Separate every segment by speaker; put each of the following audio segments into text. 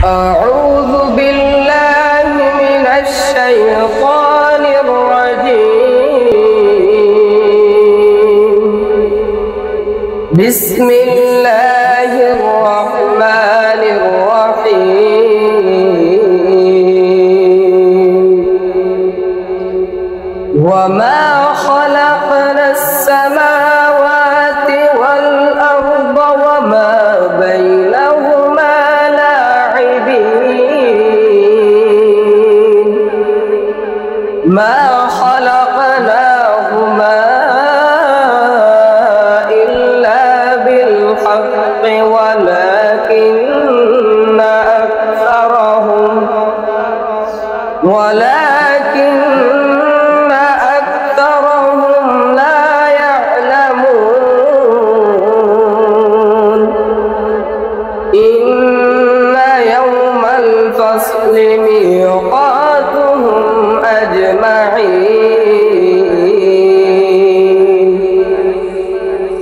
Speaker 1: أعوذ بالله من الشيطان الرجيم. بسم الله الرحمن الرحيم. وما خلقنا السماوات والأرض وما بينهما لاعبين. ما خلقناهما إلا بالحق ولكن أكثرهم لا يعلمون. إن يوم الفصل ميقاتهم أجمعين.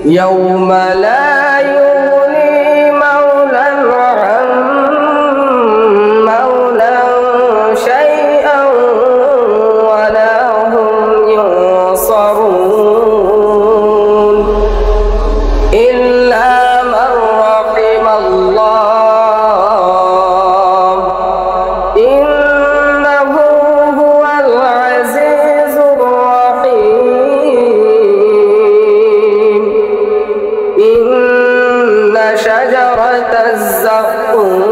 Speaker 1: يوم لا يغني مولى عن مولى شيئا ولا هم ينصرون إلا من رحم الله إنه هو العزيز الرحيم. إن شجرة الزقوم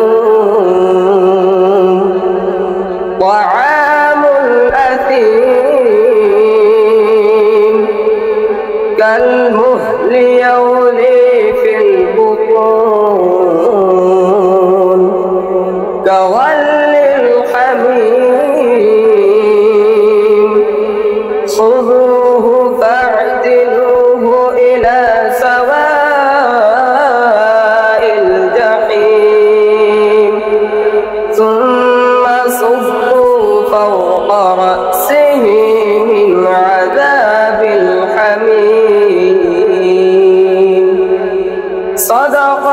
Speaker 1: طعام الأثيم كالمهل يغلي في البطون كغلي الحميم. خذوه فاعتلوه إلى سواء الجحيم ثم صبوا فوق رأسه من عذاب الحميم. صدق